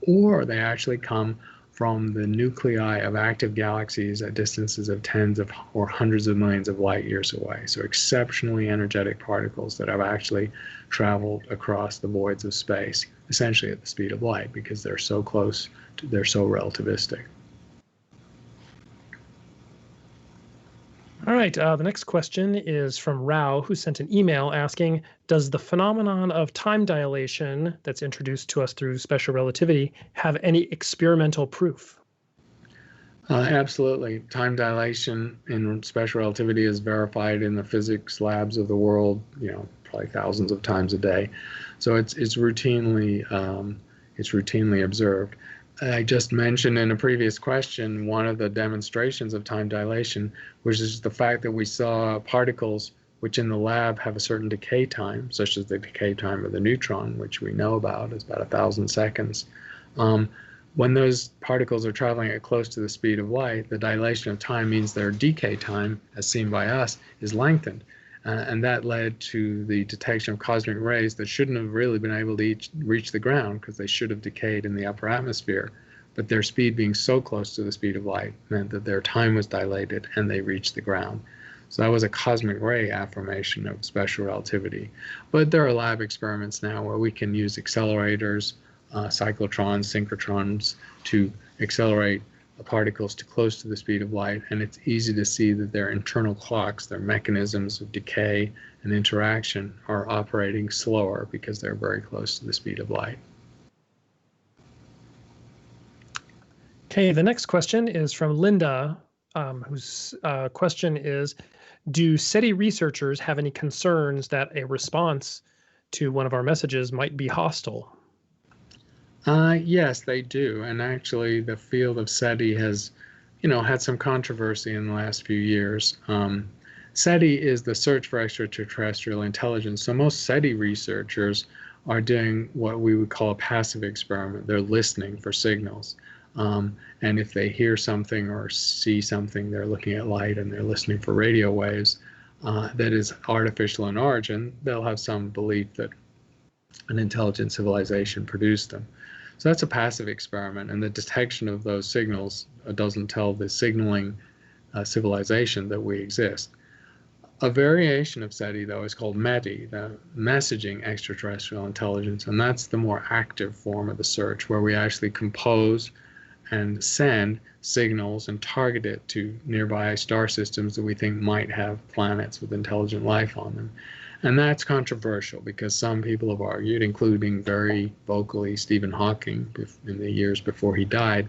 or they actually come from the nuclei of active galaxies at distances of tens of or hundreds of millions of light years away. So exceptionally energetic particles that have actually traveled across the voids of space, essentially at the speed of light, because they're so close, they're so relativistic. All right, the next question is from Rao, who sent an email asking, does the phenomenon of time dilation that's introduced to us through special relativity have any experimental proof? Absolutely. Time dilation in special relativity is verified in the physics labs of the world, probably thousands of times a day. So it's routinely observed. I just mentioned in a previous question one of the demonstrations of time dilation, which is the fact that we saw particles which in the lab have a certain decay time, such as the decay time of the neutron, which we know about is about 1,000 seconds. When those particles are traveling at close to the speed of light, the dilation of time means their decay time, as seen by us, is lengthened. And that led to the detection of cosmic rays that shouldn't have really been able to reach the ground because they should have decayed in the upper atmosphere. But their speed being so close to the speed of light meant that their time was dilated and they reached the ground. So that was a cosmic ray affirmation of special relativity. But there are lab experiments now where we can use accelerators, cyclotrons, synchrotrons to accelerate particles to close to the speed of light, and it's easy to see that their internal clocks, their mechanisms of decay and interaction, are operating slower because they're very close to the speed of light. Okay, the next question is from Linda, whose question is, do SETI researchers have any concerns that a response to one of our messages might be hostile? Yes, they do. And actually, the field of SETI has, had some controversy in the last few years. SETI is the search for extraterrestrial intelligence. So most SETI researchers are doing what we would call a passive experiment. They're listening for signals. And if they hear something or see something, they're looking at light and they're listening for radio waves that is artificial in origin, they'll have some belief that an intelligent civilization produced them. So that's a passive experiment, and the detection of those signals doesn't tell the signaling civilization that we exist. A variation of SETI, though, is called METI, the messaging extraterrestrial intelligence, and that's the more active form of the search, where we actually compose and send signals and target it to nearby star systems that we think might have planets with intelligent life on them. And that's controversial because some people have argued, including very vocally Stephen Hawking in the years before he died,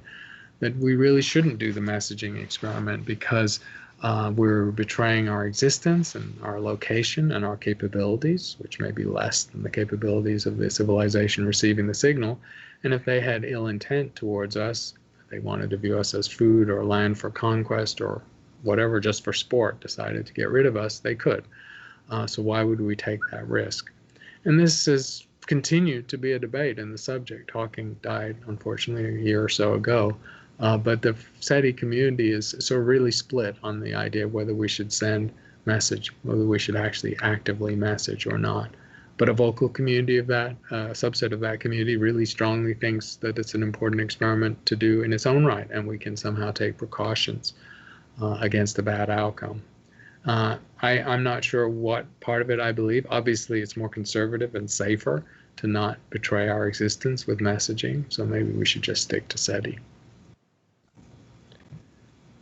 that we really shouldn't do the messaging experiment because we're betraying our existence and our location and our capabilities, which may be less than the capabilities of the civilization receiving the signal. And if they had ill intent towards us, they wanted to view us as food or land for conquest or whatever, just for sport, decided to get rid of us, they could. So why would we take that risk? And this has continued to be a debate in the subject. Hawking died, unfortunately, a year or so ago. But the SETI community is so really split on the idea of whether we should send message, whether we should actually actively message or not. But a vocal community of that, a subset of that community really strongly thinks that it's an important experiment to do in its own right, and we can somehow take precautions against a bad outcome. I'm not sure what part of it I believe. Obviously, it's more conservative and safer to not betray our existence with messaging, so maybe we should just stick to SETI.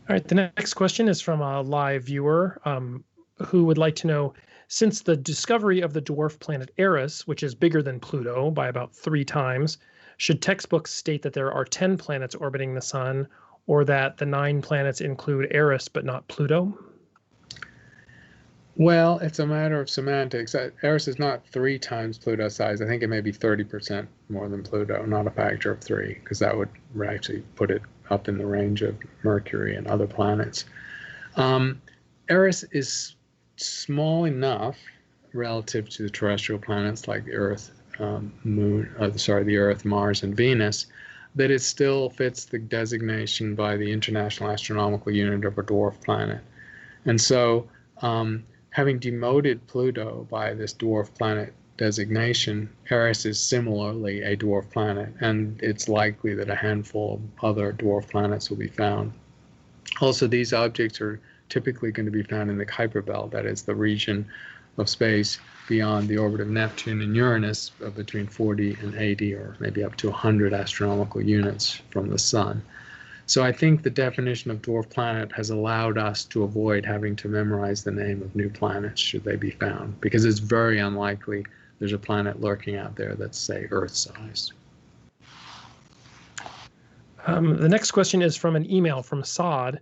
All right, the next question is from a live viewer who would like to know, since the discovery of the dwarf planet Eris, which is bigger than Pluto by about 3 times, should textbooks state that there are 10 planets orbiting the sun, or that the 9 planets include Eris but not Pluto? Well, it's a matter of semantics. Eris is not 3 times Pluto's size. I think it may be 30% more than Pluto, not a factor of 3, because that would actually put it up in the range of Mercury and other planets. Eris is small enough relative to the terrestrial planets like Earth, the Earth, Mars, and Venus, that it still fits the designation by the International Astronomical Unit of a dwarf planet. And so, having demoted Pluto by this dwarf planet designation, Eris is similarly a dwarf planet, and it's likely that a handful of other dwarf planets will be found. Also, these objects are typically going to be found in the Kuiper belt, that is the region of space beyond the orbit of Neptune and Uranus, of between 40 and 80 or maybe up to 100 astronomical units from the Sun. So I think the definition of dwarf planet has allowed us to avoid having to memorize the name of new planets should they be found, because it's very unlikely there's a planet lurking out there that's, say, Earth-sized. The next question is from an email from Saad,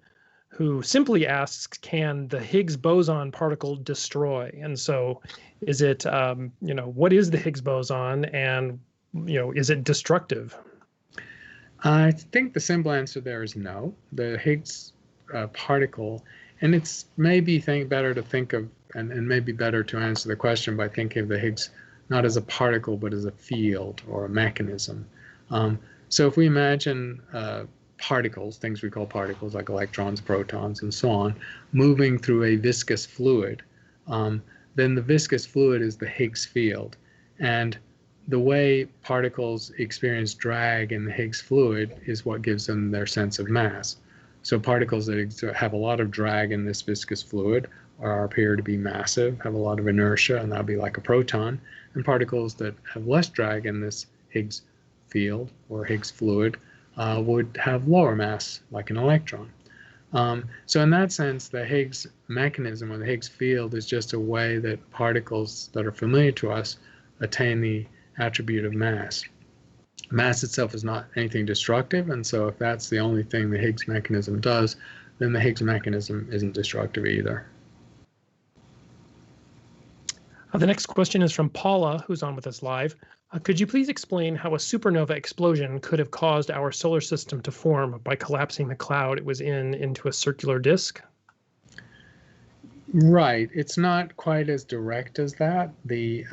who simply asks, can the Higgs boson particle destroy? And so is it, what is the Higgs boson, and, is it destructive? I think the simple answer there is no. The Higgs particle, and it's maybe better to think of, and maybe better to answer the question by thinking of the Higgs not as a particle, but as a field or a mechanism. So if we imagine particles, things we call particles like electrons, protons, and so on, moving through a viscous fluid, then the viscous fluid is the Higgs field. And the way particles experience drag in the Higgs fluid is what gives them their sense of mass. So particles that have a lot of drag in this viscous fluid appear to be massive, have a lot of inertia, and that'll be like a proton. And particles that have less drag in this Higgs field or Higgs fluid would have lower mass, like an electron. So in that sense, the Higgs mechanism or the Higgs field is just a way that particles that are familiar to us attain the attribute of mass. Mass itself is not anything destructive, and so if that's the only thing the Higgs mechanism does, then the Higgs mechanism isn't destructive either. The next question is from Paula, who's on with us live. Could you please explain how a supernova explosion could have caused our solar system to form by collapsing the cloud it was in into a circular disk? Right. It's not quite as direct as that. The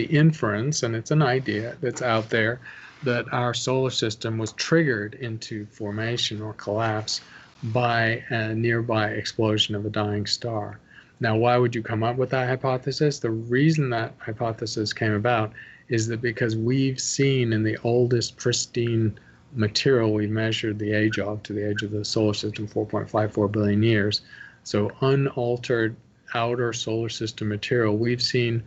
inference, and it's an idea that's out there, that our solar system was triggered into formation or collapse by a nearby explosion of a dying star. Now, why would you come up with that hypothesis? The reason that hypothesis came about is that because we've seen in the oldest pristine material we've measured the age of, to the age of the solar system, 4.54 billion years, so unaltered outer solar system material, we've seen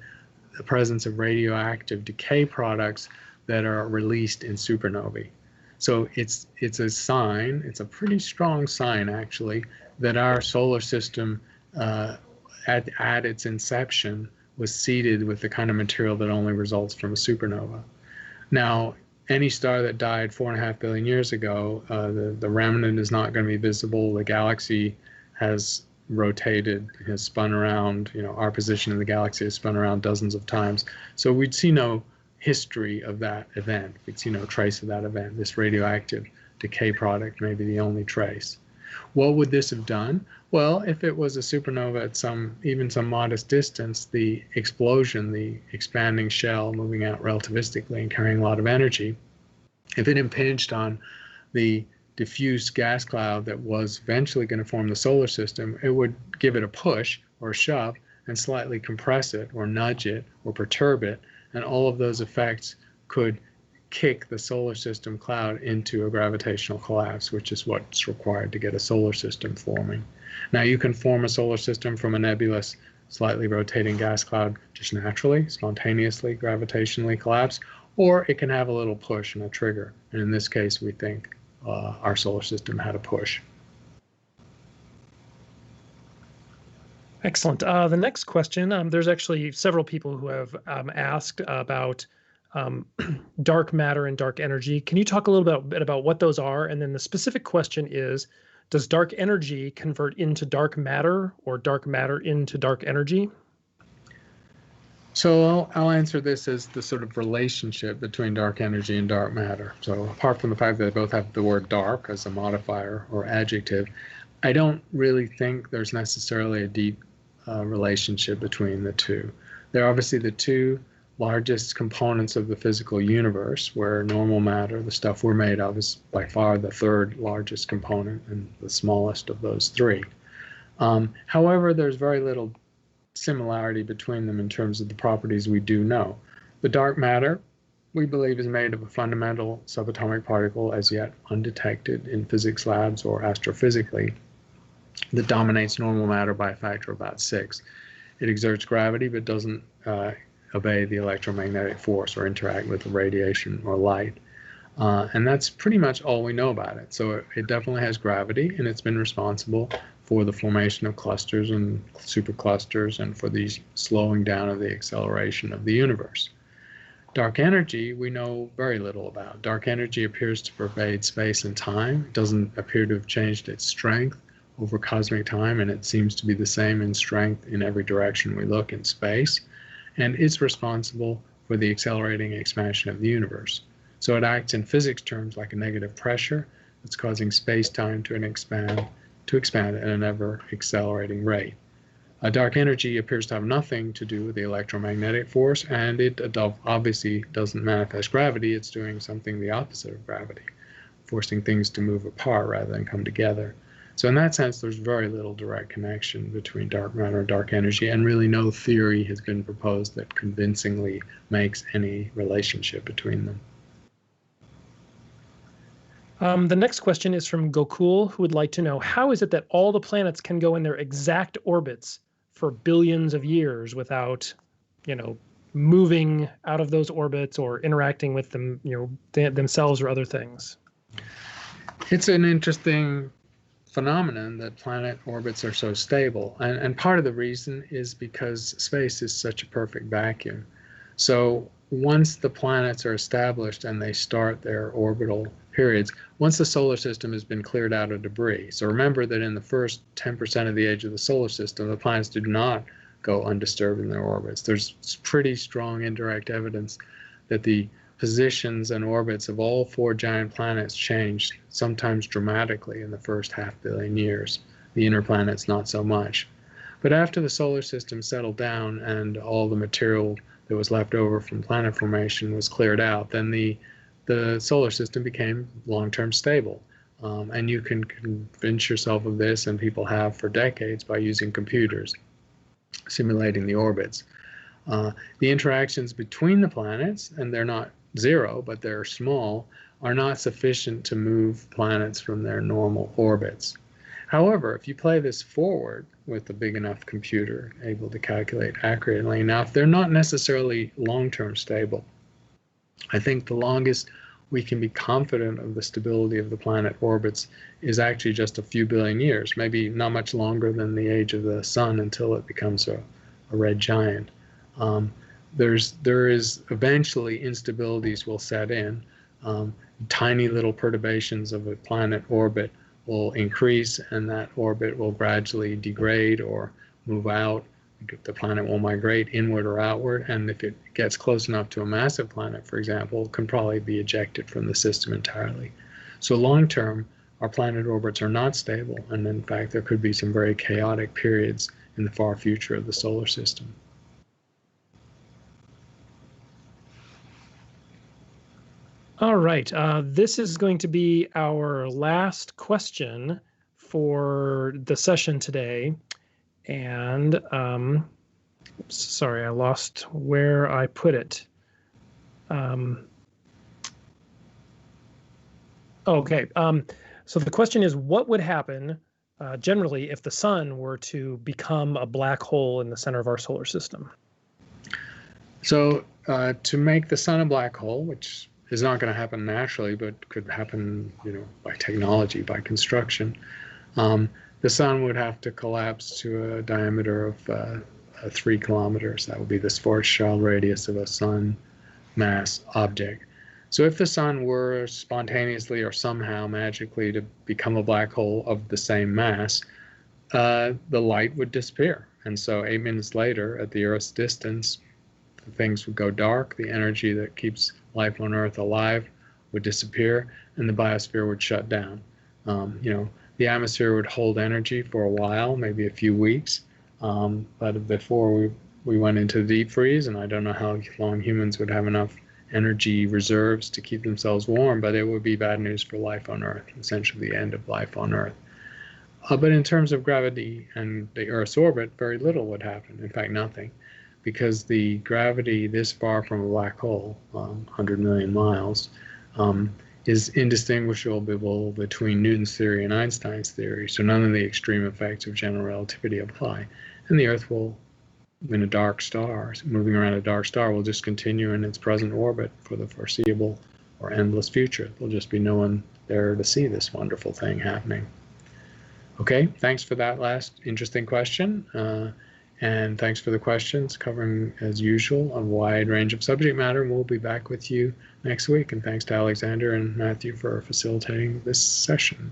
the presence of radioactive decay products that are released in supernovae. So it's a sign, it's a pretty strong sign actually, that our solar system at its inception was seeded with the kind of material that only results from a supernova. Now, any star that died 4.5 billion years ago, the remnant is not going to be visible. The galaxy has rotated, has spun around, our position in the galaxy has spun around dozens of times. So we'd see no history of that event. We'd see no trace of that event. This radioactive decay product may be the only trace. What would this have done? Well, if it was a supernova at even some modest distance, the explosion, the expanding shell moving out relativistically and carrying a lot of energy, if it impinged on the diffuse gas cloud that was eventually going to form the solar system, it would give it a push or a shove and slightly compress it or nudge it or perturb it, and all of those effects could kick the solar system cloud into a gravitational collapse, which is what's required to get a solar system forming. Now, you can form a solar system from a nebulous, slightly rotating gas cloud just naturally, spontaneously, gravitationally collapse, or it can have a little push and a trigger. And in this case, we think our solar system had a push. Excellent. The next question, there's actually several people who have asked about dark matter and dark energy. Can you talk a little bit about what those are? And then the specific question is, does dark energy convert into dark matter or dark matter into dark energy? So I'll answer this as the sort of relationship between dark energy and dark matter. So apart from the fact that they both have the word dark as a modifier or adjective, I don't really think there's necessarily a deep relationship between the two. They're obviously the two largest components of the physical universe, where normal matter, the stuff we're made of, is by far the third largest component and the smallest of those three. However, there's very little similarity between them in terms of the properties we do know. The dark matter, we believe, is made of a fundamental subatomic particle as yet undetected in physics labs or astrophysically that dominates normal matter by a factor of about 6. It exerts gravity but doesn't obey the electromagnetic force or interact with the radiation or light. And that's pretty much all we know about it. So it definitely has gravity, and it's been responsible for the formation of clusters and superclusters and for the slowing down of the acceleration of the universe. Dark energy, we know very little about. Dark energy appears to pervade space and time. It doesn't appear to have changed its strength over cosmic time, and it seems to be the same in strength in every direction we look in space. And it's responsible for the accelerating expansion of the universe. So it acts in physics terms like a negative pressure that's causing space-time to expand at an ever-accelerating rate. Dark energy appears to have nothing to do with the electromagnetic force, and it obviously doesn't manifest gravity. It's doing something the opposite of gravity, forcing things to move apart rather than come together. So in that sense, there's very little direct connection between dark matter and dark energy, and really no theory has been proposed that convincingly makes any relationship between them. The next question is from Gokul, who would like to know, how is it that all the planets can go in their exact orbits for billions of years without, moving out of those orbits or interacting with them, themselves or other things? It's an interesting phenomenon that planet orbits are so stable. And part of the reason is because space is such a perfect vacuum. So once the planets are established and they start their orbital periods, once the solar system has been cleared out of debris. So remember that in the first 10% of the age of the solar system, the planets do not go undisturbed in their orbits. There's pretty strong indirect evidence that the positions and orbits of all 4 giant planets changed, sometimes dramatically, in the first half billion years. The inner planets not so much. But after the solar system settled down and all the material that was left over from planet formation was cleared out, then the solar system became long-term stable. And you can convince yourself of this, and people have for decades, by using computers, simulating the orbits. The interactions between the planets, and they're not zero, but they're small, are not sufficient to move planets from their normal orbits. However, if you play this forward with a big enough computer able to calculate accurately enough, they're not necessarily long-term stable. I think the longest we can be confident of the stability of the planet orbits is actually just a few billion years, maybe not much longer than the age of the sun until it becomes a red giant. There is eventually instabilities will set in. Tiny little perturbations of a planet orbit will increase, and that orbit will gradually degrade or move out. The planet will migrate inward or outward, and if it gets close enough to a massive planet, for example, it can probably be ejected from the system entirely. So long term, our planet orbits are not stable, and in fact there could be some very chaotic periods in the far future of the solar system. All right, this is going to be our last question for the session today. And sorry, I lost where I put it. Okay, so the question is, what would happen generally if the sun were to become a black hole in the center of our solar system? So to make the sun a black hole, which is not going to happen naturally, but could happen, by technology, by construction, the sun would have to collapse to a diameter of 3 kilometers. That would be the Schwarzschild radius of a sun mass object. So if the sun were spontaneously or somehow magically to become a black hole of the same mass, the light would disappear. And so 8 minutes later, at the Earth's distance, things would go dark. The energy that keeps life on Earth alive would disappear, and the biosphere would shut down. The atmosphere would hold energy for a while, maybe a few weeks, but before we we went into the deep freeze, and I don't know how long humans would have enough energy reserves to keep themselves warm, but it would be bad news for life on Earth, essentially the end of life on Earth. But in terms of gravity and the Earth's orbit, very little would happen. In fact, nothing, because the gravity this far from a black hole, 100 million miles, is indistinguishable between Newton's theory and Einstein's theory. So none of the extreme effects of general relativity apply. And the Earth will, in a dark star, moving around a dark star, will just continue in its present orbit for the foreseeable or endless future. There'll just be no one there to see this wonderful thing happening. Okay, thanks for that last interesting question. And thanks for the questions, covering, as usual, a wide range of subject matter. We'll be back with you next week. And thanks to Alexander and Matthew for facilitating this session.